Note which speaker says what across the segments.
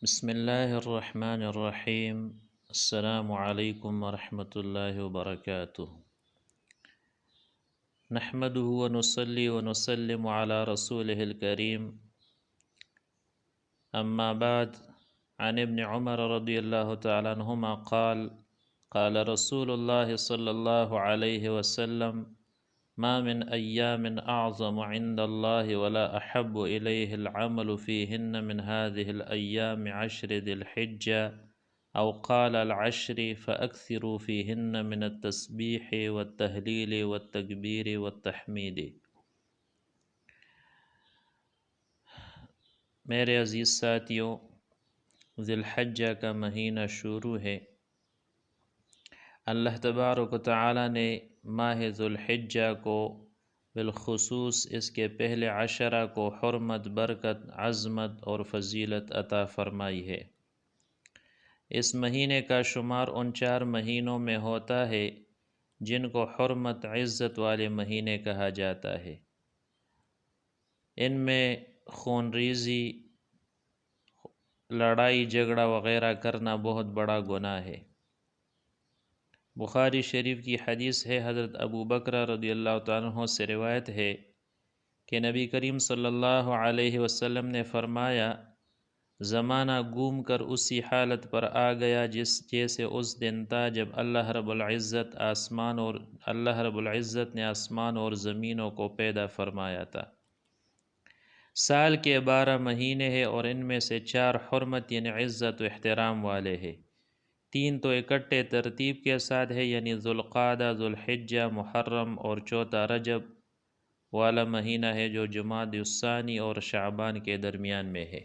Speaker 1: بسم اللہ الرحمن الرحیم۔ السلام علیکم ورحمۃ اللہ وبرکاتہ۔ نحمدہ ونصلی ونسلم علی رسولہ الکریم، اما بعد، عن ابن عمر رضی اللہ تعالی عنہما قال قال رسول اللہ صلی اللہ علیہ وسلم ما من ایام اعظم عند اللہ ولا احب الیہ العمل فیہن من هذه الایام عشر ذی الحجہ او قال العشر فاکثروا فیہن من التسبیح والتہلیل والتکبیر والتحمید۔ میرے عزیز ساتھیوں، ذی الحجہ کا مہینہ شروع ہے۔ اللہ تبارک و تعالی نے ماہ ذو الحجہ کو بالخصوص اس کے پہلے عشرہ کو حرمت، برکت، عظمت اور فضیلت عطا فرمائی ہے۔ اس مہینے کا شمار ان 4 مہینوں میں ہوتا ہے جن کو حرمت، عزت والے مہینے کہا جاتا ہے۔ ان میں خون ریزی، لڑائی جھگڑا وغیرہ کرنا بہت بڑا گناہ ہے۔ بخاری شریف کی حدیث ہے، حضرت ابو بکر رضی اللہ تعالیٰ عنہ سے روایت ہے کہ نبی کریم صلی اللہ علیہ وسلم نے فرمایا، زمانہ گھوم کر اسی حالت پر آ گیا جیسے اس دن تھا جب اللہ رب العزت نے آسمان اور زمینوں کو پیدا فرمایا تھا۔ سال کے 12 مہینے ہیں اور ان میں سے 4 حرمت یعنی عزت و احترام والے ہیں، 3 تو اکٹھے ترتیب کے ساتھ ہے، یعنی ذوالقعدہ، ذوالحجہ، محرم، اور چوتھا رجب والا مہینہ ہے جو جمادی الثانی اور شعبان کے درمیان میں ہے۔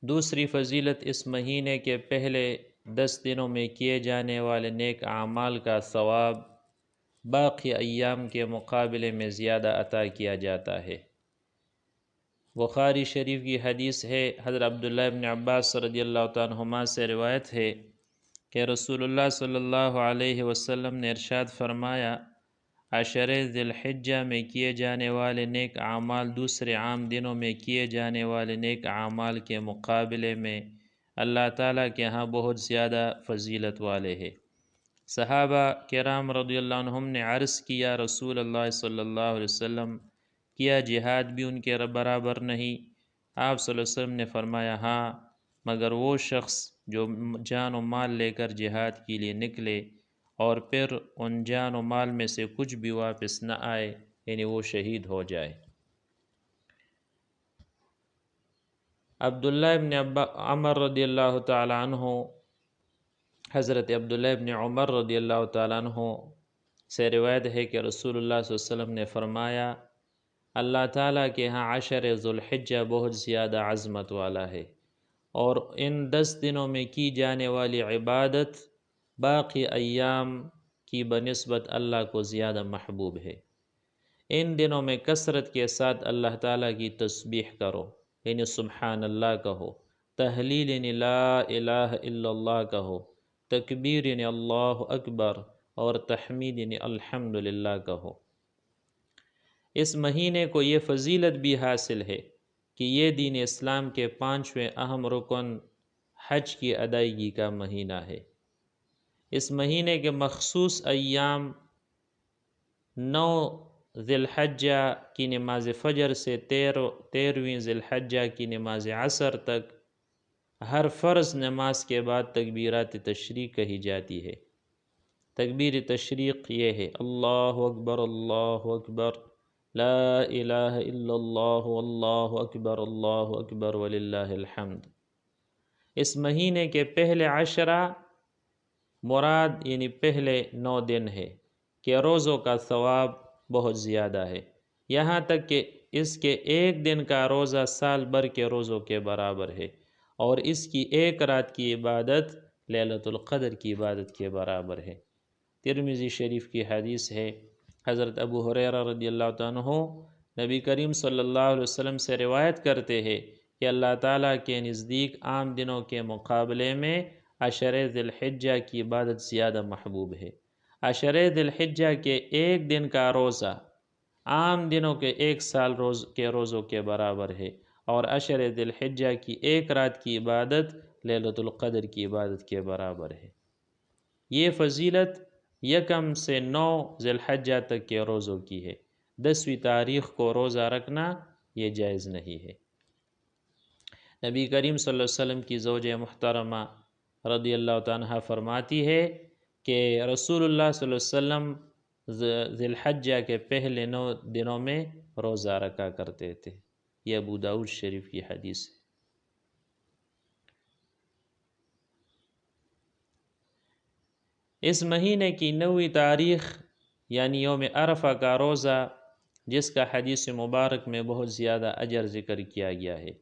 Speaker 1: دوسری فضیلت، اس مہینے کے پہلے 10 دنوں میں کیے جانے والے نیک اعمال کا ثواب باقی ایام کے مقابلے میں زیادہ عطا کیا جاتا ہے۔ بخاری شریف کی حدیث ہے، حضرت عبداللہ ابن عباس رضی اللہ تعالیٰ عنہما سے روایت ہے کہ رسول اللہ صلی اللہ علیہ وسلم نے ارشاد فرمایا، عشرہ ذی الحجہ میں کیے جانے والے نیک اعمال دوسرے عام دنوں میں کیے جانے والے نیک اعمال کے مقابلے میں اللہ تعالیٰ کے ہاں بہت زیادہ فضیلت والے ہیں۔ صحابہ کرام رضی اللہ عنہم نے عرض کیا، رسول اللہ صلی اللہ علیہ وسلم، کیا جہاد بھی ان کے برابر نہیں؟ آپ صلی اللہ علیہ وسلم نے فرمایا، ہاں، مگر وہ شخص جو جان و مال لے کر جہاد کے لیے نکلے اور پھر ان جان و مال میں سے کچھ بھی واپس نہ آئے، یعنی وہ شہید ہو جائے۔ عبداللہ ابن عمر رضی اللہ تعالی عنہ، حضرت عبداللہ ابن عمر رضی اللہ تعالیٰ عنہ سے روایت ہے کہ رسول اللہ صلی اللہ علیہ وسلم نے فرمایا، اللہ تعالیٰ کے ہاں عشر ذو الحجہ بہت زیادہ عظمت والا ہے، اور ان 10 دنوں میں کی جانے والی عبادت باقی ایام کی بنسبت اللہ کو زیادہ محبوب ہے۔ ان دنوں میں کثرت کے ساتھ اللہ تعالیٰ کی تسبیح کرو، یعنی سبحان اللہ کہو، تحلیل یعنی لا الہ الا اللہ کہو، تکبیر یعنی اللہ اکبر، اور تحمید یعنی الحمدللہ کہو۔ اس مہینے کو یہ فضیلت بھی حاصل ہے کہ یہ دین اسلام کے 5ویں اہم رکن حج کی ادائیگی کا مہینہ ہے۔ اس مہینے کے مخصوص ایام 9 ذی الحجہ کی نماز فجر سے 13ویں ذی الحجہ کی نماز عصر تک ہر فرض نماز کے بعد تکبیرات تشریق کہی جاتی ہے۔ تکبیر تشریق یہ ہے، اللہ اکبر لا الہ الا اللہ اللہ اکبر وللہ الحمد۔ اس مہینے کے پہلے عشرہ مراد یعنی پہلے 9 دن ہے کہ روزوں کا ثواب بہت زیادہ ہے، یہاں تک کہ اس کے 1 دن کا روزہ سال بھر کے روزوں کے برابر ہے، اور اس کی 1 رات کی عبادت لیلۃ القدر کی عبادت کے برابر ہے۔ ترمذی شریف کی حدیث ہے، حضرت ابو ہریرہ رضی اللہ عنہ نبی کریم صلی اللہ علیہ وسلم سے روایت کرتے ہیں کہ اللہ تعالیٰ کے نزدیک عام دنوں کے مقابلے میں عشرہ ذی الحجہ کی عبادت زیادہ محبوب ہے۔ عشرہ ذی الحجہ کے 1 دن کا روزہ عام دنوں کے 1 سال کے روزوں کے برابر ہے، اور عشر ذی الحجہ کی ایک رات کی عبادت لیلۃ القدر کی عبادت کے برابر ہے۔ یہ فضیلت یکم سے 9 ذی الحجہ تک کے روزوں کی ہے۔ 10ویں تاریخ کو روزہ رکھنا یہ جائز نہیں ہے۔ نبی کریم صلی اللہ علیہ وسلم کی زوج محترمہ رضی اللہ تعالیٰ عنہ فرماتی ہے کہ رسول اللہ صلی اللہ علیہ وسلم ذی الحجہ کے پہلے 9 دنوں میں روزہ رکھا کرتے تھے۔ یہ ابو داؤد شریف کی حدیث ہے۔ اس مہینے کی 9ویں تاریخ یعنی یوم عرفہ کا روزہ، جس کا حدیث مبارک میں بہت زیادہ اجر ذکر کیا گیا ہے۔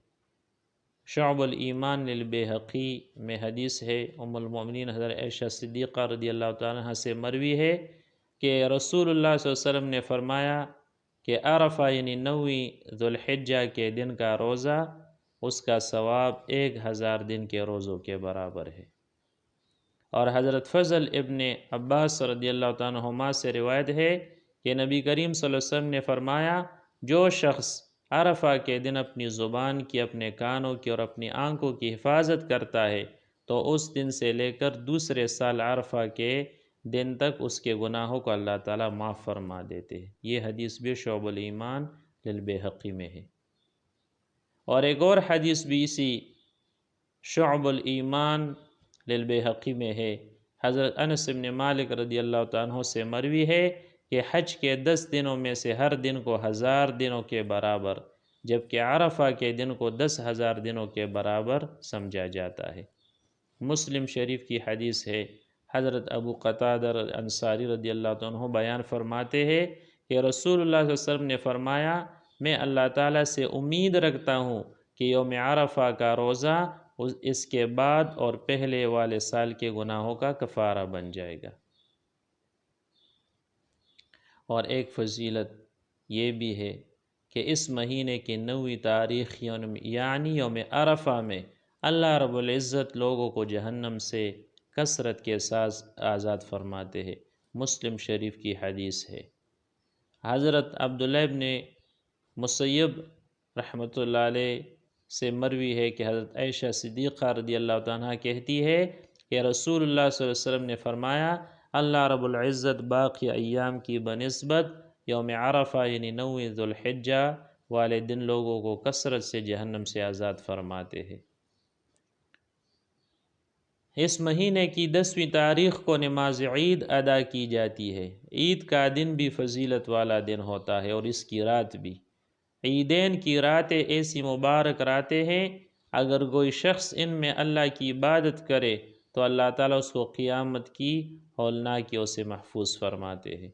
Speaker 1: شعب الایمان للبیہقی میں حدیث ہے، ام المؤمنین حضرت عائشہ صدیقہ رضی اللہ تعالیٰ عنہ سے مروی ہے کہ رسول اللہ صلی اللہ علیہ وسلم نے فرمایا کہ عرفہ یعنی 9ویں ذی الحجہ کے دن کا روزہ، اس کا ثواب 1000 دن کے روزوں کے برابر ہے۔ اور حضرت فضل ابن عباس رضی اللہ تعالیٰ عنہما سے روایت ہے کہ نبی کریم صلی اللہ علیہ وسلم نے فرمایا، جو شخص عرفہ کے دن اپنی زبان کی، اپنے کانوں کی اور اپنی آنکھوں کی حفاظت کرتا ہے تو اس دن سے لے کر دوسرے سال عرفہ کے دن تک اس کے گناہوں کو اللہ تعالیٰ معاف فرما دیتے ہیں۔ یہ حدیث بھی شعب الایمان للبیہقی میں ہے۔ اور ایک اور حدیث بھی اسی شعب الایمان للبیہقی میں ہے، حضرت انس بن مالک رضی اللہ تعالیٰ عنہ سے مروی ہے کہ حج کے 10 دنوں میں سے ہر دن کو 1000 دنوں کے برابر، جبکہ عرفہ کے دن کو 10,000 دنوں کے برابر سمجھا جاتا ہے۔ مسلم شریف کی حدیث ہے، حضرت ابو قتادہ انصاری رضی اللہ عنہ بیان فرماتے ہیں کہ رسول اللہ صلی اللہ علیہ وسلم نے فرمایا، میں اللہ تعالیٰ سے امید رکھتا ہوں کہ یوم عرفہ کا روزہ اس کے بعد اور پہلے والے سال کے گناہوں کا کفارہ بن جائے گا۔ اور ایک فضیلت یہ بھی ہے کہ اس مہینے کی 9ویں تاریخ یعنی یوم عرفہ میں اللہ رب العزت لوگوں کو جہنم سے کثرت کے ساتھ آزاد فرماتے ہیں۔ مسلم شریف کی حدیث ہے۔ حضرت عبداللہ ابن مسیب رحمۃ اللہ علیہ سے مروی ہے کہ حضرت عائشہ صدیقہ رضی اللہ عنہا کہتی ہے کہ رسول اللہ صلی اللہ علیہ وسلم نے فرمایا، اللہ رب العزت باقی ایام کی بنسبت یوم عرفہ یعنی 9ویں ذی الحجہ والے دن لوگوں کو کثرت سے جہنم سے آزاد فرماتے ہیں۔ اس مہینے کی 10ویں تاریخ کو نماز عید ادا کی جاتی ہے۔ عید کا دن بھی فضیلت والا دن ہوتا ہے اور اس کی رات بھی۔ عیدین کی راتیں ایسی مبارک راتیں ہیں، اگر کوئی شخص ان میں اللہ کی عبادت کرے تو اللہ تعالیٰ اس کو قیامت کی ہولناکیوں سے محفوظ فرماتے ہیں۔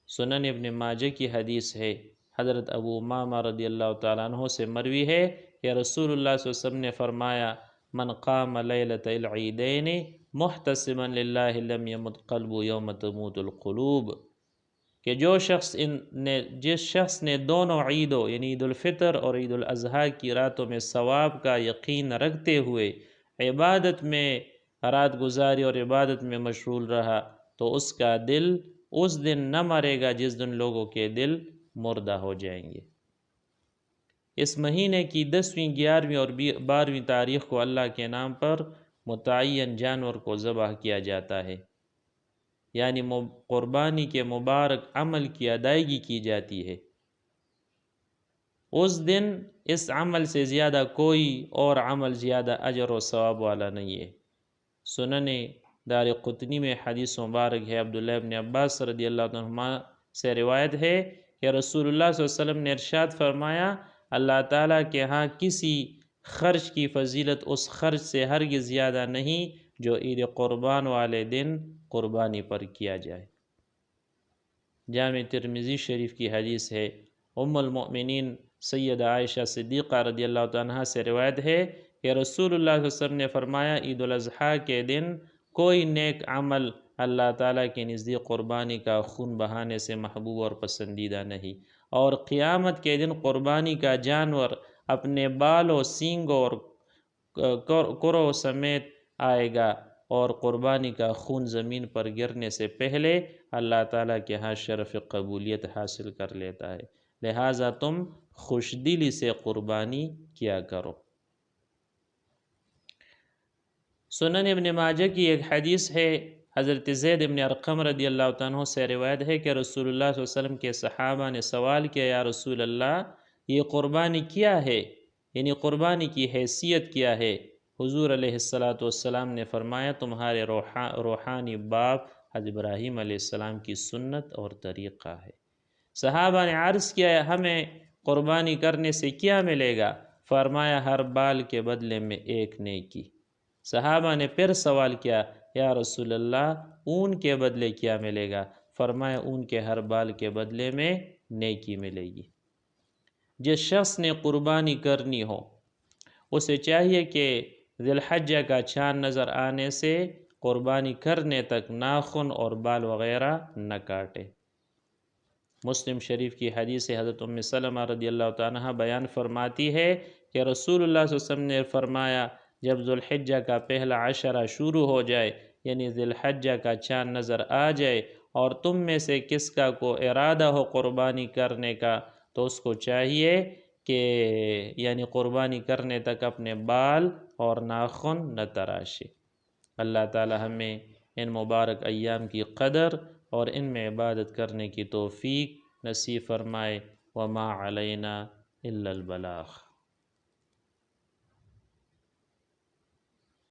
Speaker 1: سنن ابن ماجہ کی حدیث ہے، حضرت ابو امامہ رضی اللہ تعالیٰ عنہ سے مروی ہے کہ رسول اللہ صلی اللہ علیہ وسلم نے فرمایا، من قام لیلۃ العیدین محتسبا للہ لم یمت قلب یوم تموت القلوب، کہ جس شخص نے دونوں عیدوں یعنی عید الفطر اور عید الاضحیٰ کی راتوں میں ثواب کا یقین رکھتے ہوئے عبادت میں رات گزاری اور عبادت میں مشغول رہا تو اس کا دل اس دن نہ مرے گا جس دن لوگوں کے دل مردہ ہو جائیں گے۔ اس مہینے کی 10ویں، 11ویں اور 12ویں تاریخ کو اللہ کے نام پر متعین جانور کو ذبح کیا جاتا ہے، یعنی قربانی کے مبارک عمل کی ادائیگی کی جاتی ہے۔ اس دن اس عمل سے زیادہ کوئی اور عمل زیادہ اجر و ثواب والا نہیں ہے۔ سنن دارقطنی میں حدیث مبارک ہے، عبداللہ ابن عباس رضی اللہ عنہما سے روایت ہے کہ رسول اللہ صلی اللہ علیہ وسلم نے ارشاد فرمایا، اللہ تعالیٰ کے ہاں کسی خرچ کی فضیلت اس خرچ سے ہرگز زیادہ نہیں جو عید قربان والے دن قربانی پر کیا جائے۔ جامع ترمذی شریف کی حدیث ہے، ام المؤمنین سیدہ عائشہ صدیقہ رضی اللہ عنہا سے روایت ہے کہ رسول اللہ صلی اللہ علیہ وسلم نے فرمایا، عید الاضحیٰ کے دن کوئی نیک عمل اللہ تعالیٰ کے نزدیک قربانی کا خون بہانے سے محبوب اور پسندیدہ نہیں، اور قیامت کے دن قربانی کا جانور اپنے بالوں، سینگوں اور کروں سمیت آئے گا اور قربانی کا خون زمین پر گرنے سے پہلے اللہ تعالیٰ کے ہاں شرف قبولیت حاصل کر لیتا ہے۔ لہٰذا تم خوش دلی سے قربانی کیا کرو۔ سنن ابن ماجہ کی ایک حدیث ہے، حضرت زید ابن ارقم رضی اللہ عنہ سے روایت ہے کہ رسول اللہ صلی اللہ علیہ وسلم کے صحابہ نے سوال کیا، یا رسول اللہ یہ قربانی کیا ہے، یعنی قربانی کی حیثیت کیا ہے؟ حضور علیہ السلام نے فرمایا تمہارے روحانی باپ حضرت ابراہیم علیہ السلام کی سنت اور طریقہ ہے۔ صحابہ نے عرض کیا ہمیں قربانی کرنے سے کیا ملے گا؟ فرمایا ہر بال کے بدلے میں ایک نیکی۔ صحابہ نے پھر سوال کیا یا رسول اللہ اون کے بدلے کیا ملے گا؟ فرمایا اون کے ہر بال کے بدلے میں نیکی ملے گی۔ جس شخص نے قربانی کرنی ہو اسے چاہیے کہ ذی الحجہ کا چاند نظر آنے سے قربانی کرنے تک ناخن اور بال وغیرہ نہ کاٹے۔ مسلم شریف کی حدیث حضرت ام سلمہ رضی اللہ تعالیٰ عنہ بیان فرماتی ہے کہ رسول اللہ صلی اللہ علیہ وسلم نے فرمایا جب ذی الحجہ کا پہلا عشرہ شروع ہو جائے، یعنی ذی الحجہ کا چاند نظر آ جائے، اور تم میں سے کس کا کو ارادہ ہو قربانی کرنے کا، تو اس کو چاہیے کہ یعنی قربانی کرنے تک اپنے بال اور ناخن نہ تراشے۔ اللہ تعالی ہمیں ان مبارک ایام کی قدر اور ان میں عبادت کرنے کی توفیق نصیب فرمائے۔ وما علینا الا البلاغ۔